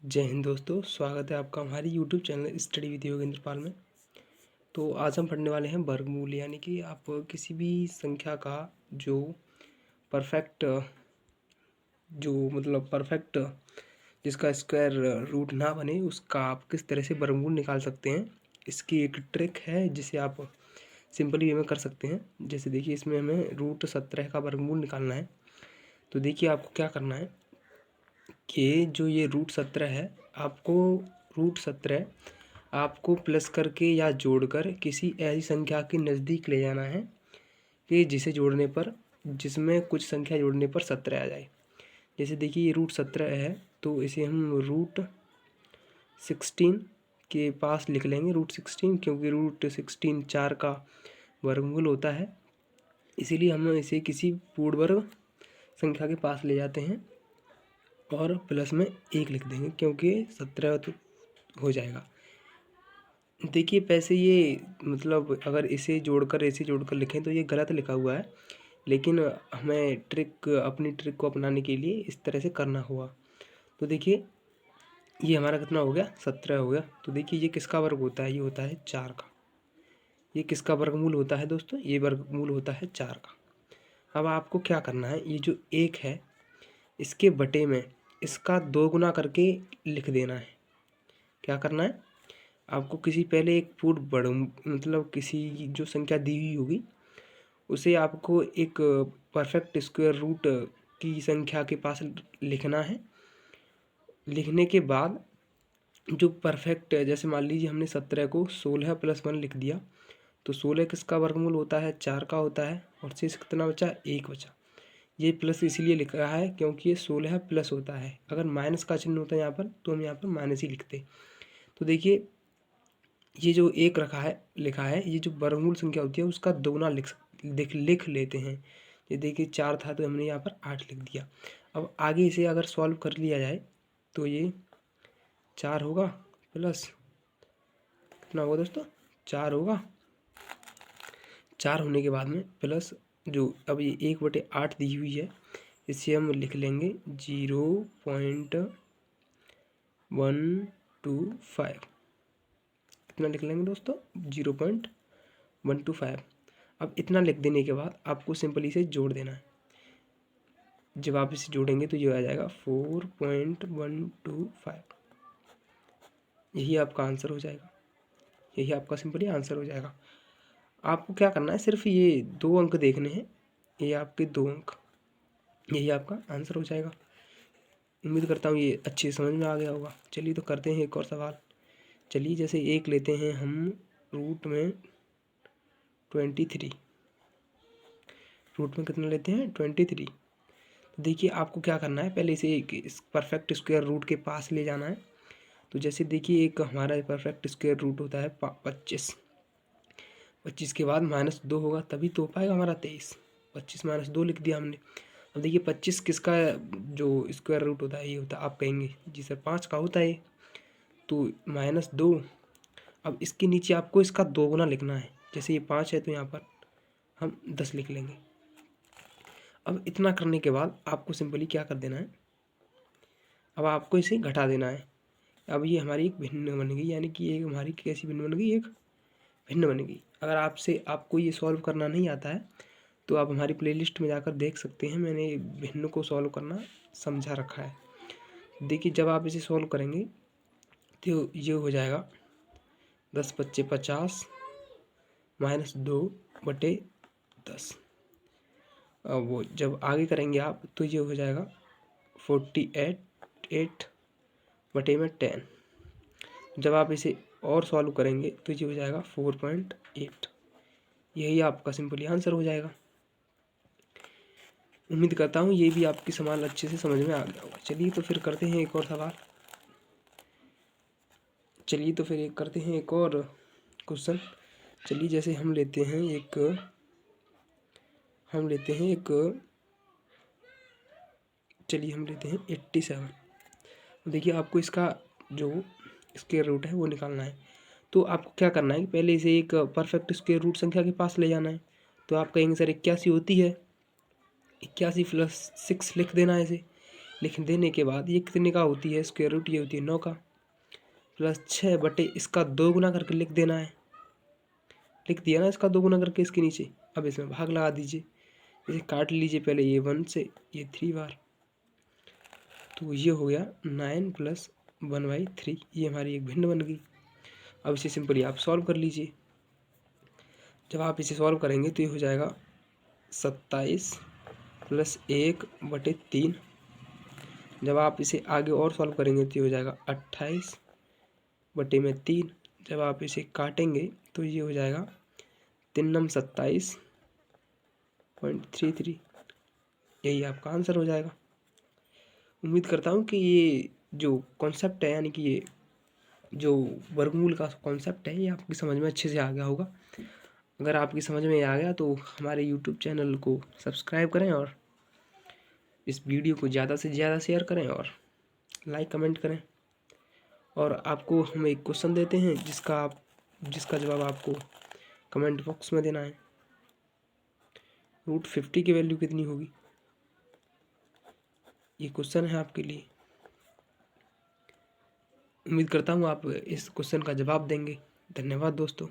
जय हिंद दोस्तों, स्वागत है आपका हमारी YouTube channel study with Yogendra Pal में। तो आज हम पढ़ने वाले हैं वर्गमूल, यानी कि आप किसी भी संख्या का जो परफेक्ट परफेक्ट जिसका स्क्वायर रूट ना बने उसका आप किस तरह से वर्गमूल निकाल सकते हैं। इसकी एक ट्रिक है जिसे आप सिंपली वे में कर सकते हैं। जैसे देखिए, इसमें हमें रूट 17 का वर्गमूल निकालना है। तो देखिए, आपको क्या करना है कि जो ये रूट 17 है, रूट 17 आपको प्लस करके या जोड़कर किसी ऐसी संख्या के नज़दीक ले जाना है कि जिसमें कुछ संख्या जोड़ने पर 17 आ जाए। जैसे देखिए, ये रूट 17 है तो इसे हम रूट 16 के पास लिख लेंगे, रूट 16, क्योंकि रूट 16 4 का वर्गमूल होता है। इसीलिए हम इसे किसी पूर्ण वर्ग संख्या के पास ले जाते हैं और प्लस में 1 लिख देंगे, क्योंकि 17 तो हो जाएगा। देखिए, वैसे ये अगर इसे जोड़कर लिखें तो ये गलत लिखा हुआ है, लेकिन हमें अपनी ट्रिक को अपनाने के लिए इस तरह से करना होगा। तो देखिए, ये हमारा कितना हो गया, 17 हो गया। तो देखिए, ये किसका वर्ग होता है, ये होता है 4 का। ये किसका वर्गमूल होता है दोस्तों, ये वर्गमूल होता है 4 का। अब आपको क्या करना है, ये जो 1 है इसके बटे में इसका 2 गुना करके लिख देना है। क्या करना है आपको, पहले एक किसी जो संख्या दी हुई होगी उसे आपको एक परफेक्ट स्क्वायर रूट की संख्या के पास लिखना है। लिखने के बाद जो परफेक्ट, जैसे मान लीजिए हमने 17 को 16 + 1 लिख दिया, तो 16 किसका वर्गमूल होता है, 4 का होता है। और शेष कितना बचा, 1 बचा। ये प्लस इसलिए लिख रहा है क्योंकि ये 16 प्लस होता है। अगर माइनस का चिन्ह होता है यहाँ पर तो हम यहाँ पर माइनस ही लिखते। तो देखिए, ये जो 1 लिखा है, ये जो वर्गमूल संख्या होती है उसका दोगुना लिख लेते हैं। ये देखिए, 4 था तो हमने यहाँ पर 8 लिख दिया। अब आगे इसे अगर सॉल्व कर लिया जाए तो ये 4 होगा प्लस कितना होगा दोस्तों, 4 होगा। 4 होने के बाद में प्लस जो अब ये 1/8 दी हुई है, इसे हम लिख लेंगे 0.125। कितना लिख लेंगे दोस्तों, 0.125। अब इतना लिख देने के बाद आपको सिंपली इसे जोड़ देना है। जब आप इसे जोड़ेंगे तो ये आ जाएगा 4.125। यही आपका आंसर हो जाएगा, यही आपका सिंपली आंसर हो जाएगा। आपको क्या करना है, सिर्फ ये 2 अंक देखने हैं, ये आपके 2 अंक, यही आपका आंसर हो जाएगा। उम्मीद करता हूँ ये अच्छे समझ में आ गया होगा। चलिए तो करते हैं एक और सवाल। चलिए, जैसे 1 लेते हैं हम रूट में 23। रूट में कितना लेते हैं, 23। तो देखिए, आपको क्या करना है, पहले इसे इस परफेक्ट स्क्वायर रूट के पास ले जाना है। तो जैसे देखिए, एक हमारा परफेक्ट स्क्वायर रूट होता है 25। 25 के बाद -2 होगा तभी तो हो पाएगा हमारा 23। 25 - 2 लिख दिया हमने। अब देखिए, 25 किसका जो स्क्वायर रूट होता है, ये होता है, आप कहेंगे जी सर 5 का होता है। तो -2, अब इसके नीचे आपको इसका 2 गुना लिखना है। जैसे ये 5 है तो यहाँ पर हम 10 लिख लेंगे। अब इतना करने के बाद आपको सिंपली क्या कर देना है, अब आपको इसे घटा देना है। अब ये हमारी एक भिन्न बन गई, यानी कि एक हमारी कैसी भिन्न बन गई, एक भिन्न बन गई। अगर आपको ये सॉल्व करना नहीं आता है तो आप हमारी प्लेलिस्ट में जाकर देख सकते हैं, मैंने भिन्न को सॉल्व करना समझा रखा है। देखिए, जब आप इसे सॉल्व करेंगे तो ये हो जाएगा 10 × 5 = 50 -2/10। अब वो जब आगे करेंगे आप तो ये हो जाएगा 48/10। जब आप इसे और सॉल्व करेंगे तो ये हो जाएगा 4.8। यही आपका सिंपली आंसर हो जाएगा। उम्मीद करता हूँ ये भी आपकी सवाल अच्छे से समझ में आ गया होगा। चलिए तो फिर करते हैं एक और सवाल। चलिए तो फिर करते हैं एक और क्वेश्चन। चलिए, जैसे हम लेते हैं एक चलिए हम लेते हैं 87। देखिए, आपको इसका जो स्क्वायर रूट है वो निकालना है। तो आपको क्या करना है कि पहले इसे एक परफेक्ट स्क्वायर रूट संख्या के पास ले जाना है। तो आप कहेंगे सर 81 होती है, 81 + 6 लिख देना है इसे। लिख देने के बाद ये कितने का होती है स्क्वायर रूट, ये होती है 9 का, प्लस 6 बटे इसका 2 गुना करके लिख देना है। लिख दिया ना इसका 2 गुना करके इसके नीचे। अब इसमें भाग लगा दीजिए, इसे काट लीजिए पहले ये 1 से, ये 3 बार, तो ये हो गया 9 + 1/3। ये हमारी एक भिन्न बन गई। अब इसे सिंपली आप सॉल्व कर लीजिए। जब आप इसे सॉल्व करेंगे तो ये हो जाएगा 27 + 1/3। जब आप इसे आगे और सॉल्व करेंगे तो ये हो जाएगा 28/3। जब आप इसे काटेंगे तो ये हो जाएगा 3 × 27.33। यही आपका आंसर हो जाएगा। उम्मीद करता हूँ कि ये जो कॉन्सेप्ट है, यानी कि ये जो वर्गमूल का कॉन्सेप्ट है, ये आपकी समझ में अच्छे से आ गया होगा। अगर आपकी समझ में आ गया तो हमारे यूट्यूब चैनल को सब्सक्राइब करें और इस वीडियो को ज़्यादा से ज़्यादा शेयर करें और लाइक कमेंट करें। और आपको हम एक क्वेश्चन देते हैं जिसका जवाब आपको कमेंट बॉक्स में देना है। √50 की वैल्यू कितनी होगी, ये क्वेश्चन है आपके लिए। उम्मीद करता हूँ आप इस क्वेश्चन का जवाब देंगे। धन्यवाद दोस्तों।